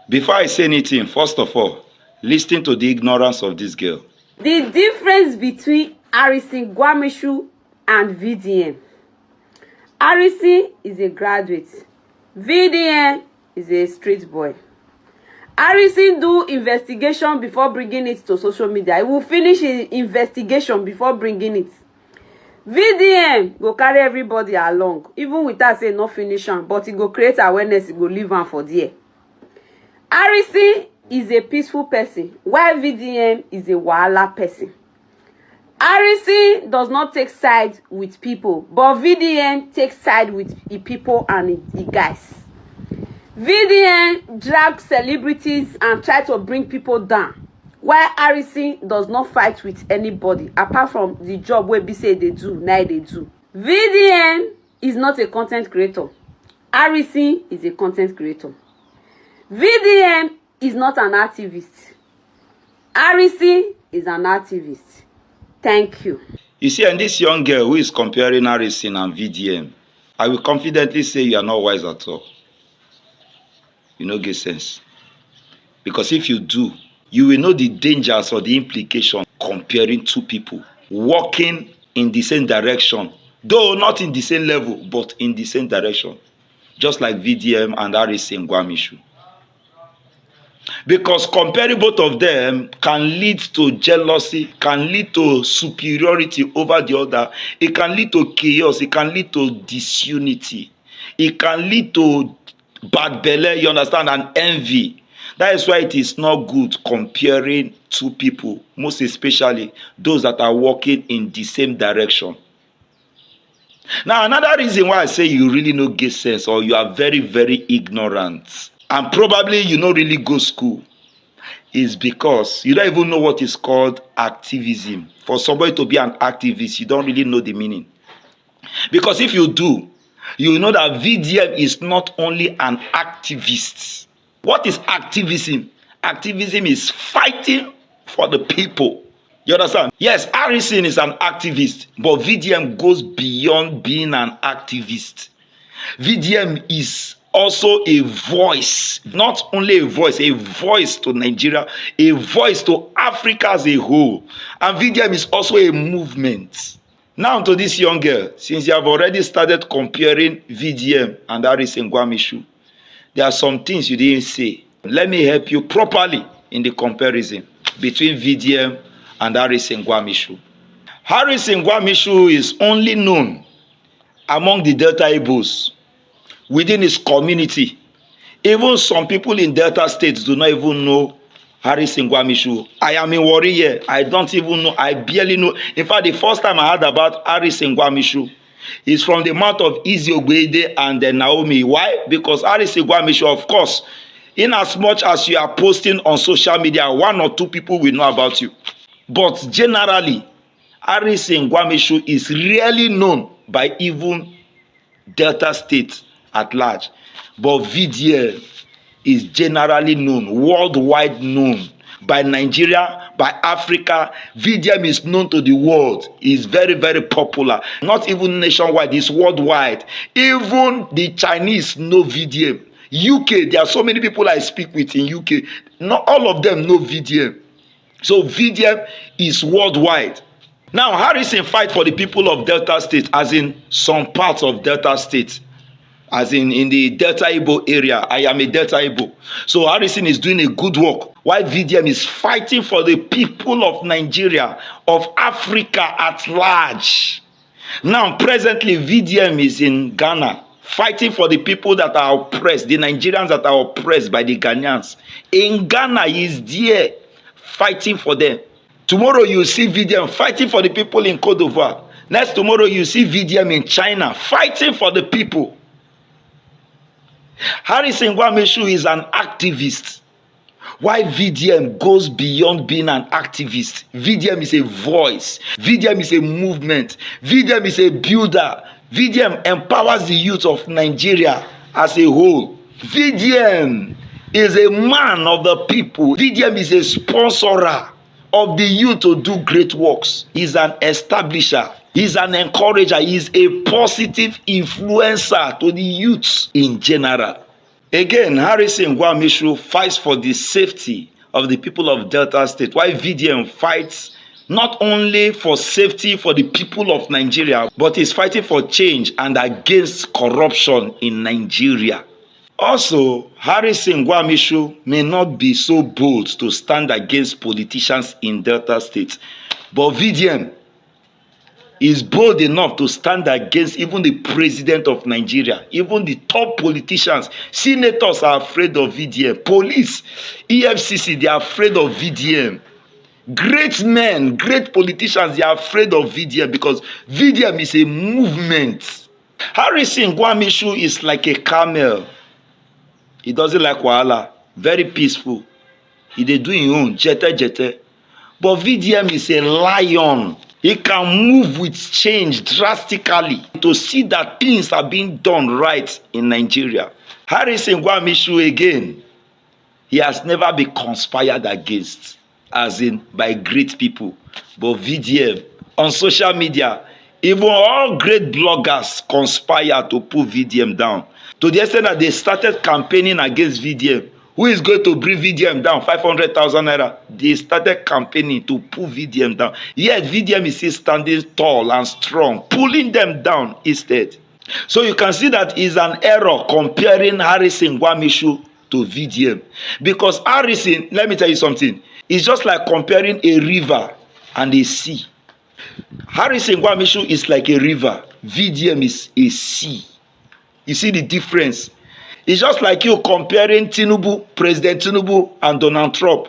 Before I say anything, first of all, listen to the ignorance of this girl. The difference between Harrison Gwamishu and VDM. Harrison is a graduate. VDM is a street boy. Harrison do investigation before bringing it to social media. He will finish his investigation before bringing it. VDM go carry everybody along, even without say no finish am, but he go create awareness, he go leave am for there. Harrison is a peaceful person, while VDM is a wahala person. Harrison does not take side with people, but VDM takes side with the people and the guys. VDM drags celebrities and try to bring people down, while Harrison does not fight with anybody apart from the job where be say they do, now they do. VDM is not a content creator. Harrison is a content creator. VDM is not an activist. Harrison is an activist. Thank you. You see, and this young girl who is comparing Harrison and VDM, I will confidently say you are not wise at all. You no get sense. Because if you do, you will know the dangers or the implication comparing two people walking in the same direction, though not in the same level, but in the same direction. Just like VDM and Harrison Gwamishu. Because comparing both of them can lead to jealousy, can lead to superiority over the other. It can lead to chaos. It can lead to disunity. It can lead to bad belly, you understand, and envy. That is why it is not good comparing two people, most especially those that are walking in the same direction. Now, another reason why I say you really no get sense or you are very, very ignorant and probably you don't really go school is because you don't even know what is called activism. For somebody to be an activist, you don't really know the meaning. Because if you do, you know that VDM is not only an activist. What is activism? Activism is fighting for the people. You understand? Yes, Harrison is an activist, but VDM goes beyond being an activist. VDM is also a voice, not only a voice to Nigeria, a voice to Africa as a whole. And VDM is also a movement. Now to this young girl, since you have already started comparing VDM and Harrison Gwamishu, there are some things you didn't say. Let me help you properly in the comparison between VDM and Harrison Gwamishu. Harrison Gwamishu is only known among the Delta Igbos within his community. Even some people in Delta states do not even know Harrison Gwamishu. I am in Warri here. I don't even know. I barely know. In fact, the first time I heard about Harrison Gwamishu is from the mouth of Izzy Ogbeide and Naomi. Why? Because Harrison Gwamishu, of course, in as much as you are posting on social media, one or two people will know about you. But generally, Harrison Gwamishu is rarely known by even Delta State at large. But VDM is generally known, worldwide known, by Nigeria, by Africa. VDM is known to the world. It's very, very popular. Not even nationwide, it's worldwide. Even the Chinese know VDM. UK, there are so many people I speak with in UK. Not all of them know VDM. So VDM is worldwide. Now, Harrison fight for the people of Delta State, as in some parts of Delta State. As in the Delta Igbo area. I am a Delta Igbo. So Harrison is doing a good work, while VDM is fighting for the people of Nigeria, of Africa at large. Now, presently, VDM is in Ghana, fighting for the people that are oppressed, the Nigerians that are oppressed by the Ghanaians. In Ghana, he is there, fighting for them. Tomorrow, you see VDM fighting for the people in Cote d'Ivoire. Next tomorrow, you see VDM in China, fighting for the people. Harrison Gwamishu is an activist. Why VDM goes beyond being an activist? VDM is a voice. VDM is a movement. VDM is a builder. VDM empowers the youth of Nigeria as a whole. VDM is a man of the people. VDM is a sponsorer of the youth to do great works. He's an establisher. He's an encourager. He's a positive influencer to the youths in general. Again, Harrison Gwamishu fights for the safety of the people of Delta State, while VDM fights not only for safety for the people of Nigeria, but is fighting for change and against corruption in Nigeria. Also, Harrison Gwamishu may not be so bold to stand against politicians in Delta State, but VDM is bold enough to stand against even the president of Nigeria, even the top politicians. Senators are afraid of VDM. Police, EFCC, they are afraid of VDM. Great men, great politicians, they are afraid of VDM because VDM is a movement. Harrison Gwamishu is like a camel. He doesn't like wahala. Very peaceful. He dey do his own, jete. But VDM is a lion. He can move with change drastically to see that things are being done right in Nigeria. Harrison Gwamishu, again, he has never been conspired against, as in by great people. But VDM, on social media, even all great bloggers conspire to put VDM down. To the extent that they started campaigning against VDM. Who is going to bring VDM down? 500,000 naira. They started campaigning to pull VDM down. Yet VDM is still standing tall and strong, pulling them down instead. So you can see that is an error comparing Harrison Gwamishu to VDM. Because Harrison, let me tell you something, it's just like comparing a river and a sea. Harrison Gwamishu is like a river. VDM is a sea. You see the difference? It's just like you comparing Tinubu, President Tinubu, and Donald Trump.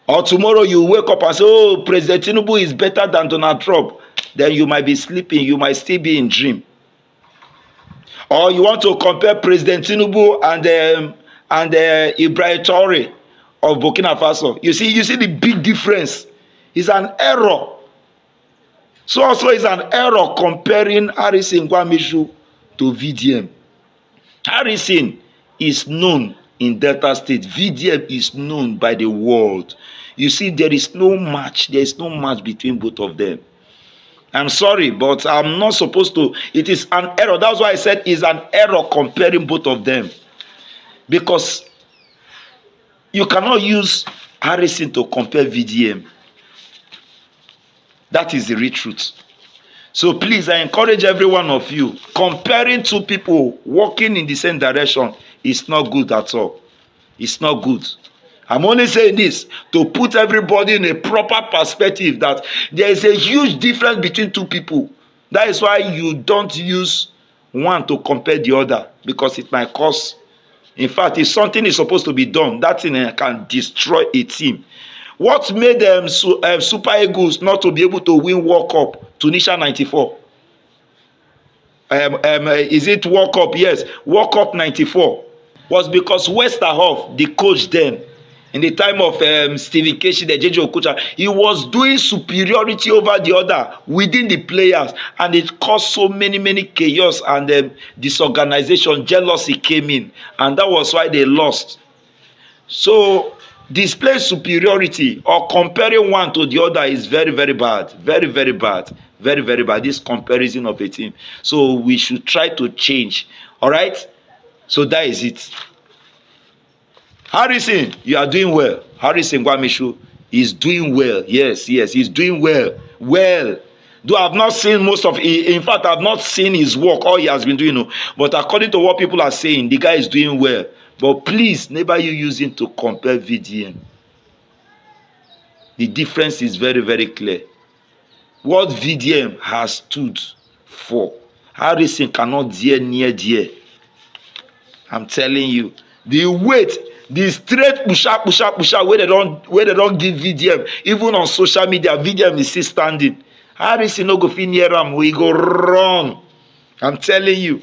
Or tomorrow you wake up and say, oh, President Tinubu is better than Donald Trump. Then you might be sleeping, you might still be in dream. Or you want to compare President Tinubu and Ibrahim Traore of Burkina Faso. You see the big difference. It's an error. So also it's an error comparing Harrison Gwamishu to VDM. Harrison is known in Delta State. VDM is known by the world. You see, there is no match. There is no match between both of them. I'm sorry, but I'm not supposed to. It is an error. That's why I said it's an error comparing both of them. Because you cannot use Harrison to compare VDM. That is the real truth. So please, I encourage every one of you, comparing two people walking in the same direction is not good at all. It's not good. I'm only saying this to put everybody in a proper perspective that there is a huge difference between two people. That is why you don't use one to compare the other, because it might cause, in fact, if something is supposed to be done, that thing can destroy a team. What made them Super Eagles not to be able to win World Cup? Tunisia 94. Is it World Cup? Yes, World Cup 94 was because Westerhoff, the coach then, in the time of Stevie Keshi, the JJ Okocha, he was doing superiority over the other within the players, and it caused so many chaos and disorganization. Jealousy came in, and that was why they lost. So displaying superiority or comparing one to the other is very bad, very bad, very bad, this comparison of a team. So we should try to change. All right, so that is it. Harrison, you are doing well. Harrison Gwamishu is doing well. Yes, he's doing well. Though I've not seen most of it. In fact, I've not seen his work, all he has been doing. But according to what people are saying, the guy is doing well. But please, never you use him to compare VDM. The difference is very clear. What VDM has stood for, Harrison cannot dare near there. I'm telling you. The weight, the straight pusha where they don't give VDM, even on social media, VDM is still standing. Harrison no go fit near him, we go wrong. I'm telling you.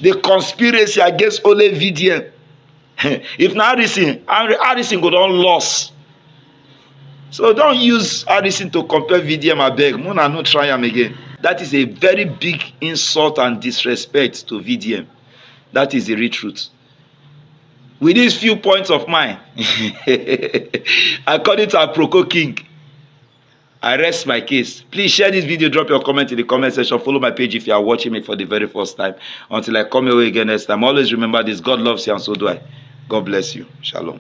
The conspiracy against only VDM. If not Harrison go don loss. So don't use Harrison to compare VDM, abeg. Muna no try am again. That is a very big insult and disrespect to VDM. That is the real truth. With these few points of mine, according to Aproko King, I rest my case. Please share this video, drop your comment in the comment section, follow my page if you are watching me for the very first time. Until I come your way again next time, always remember this: God loves you and so do I. God bless you. Shalom.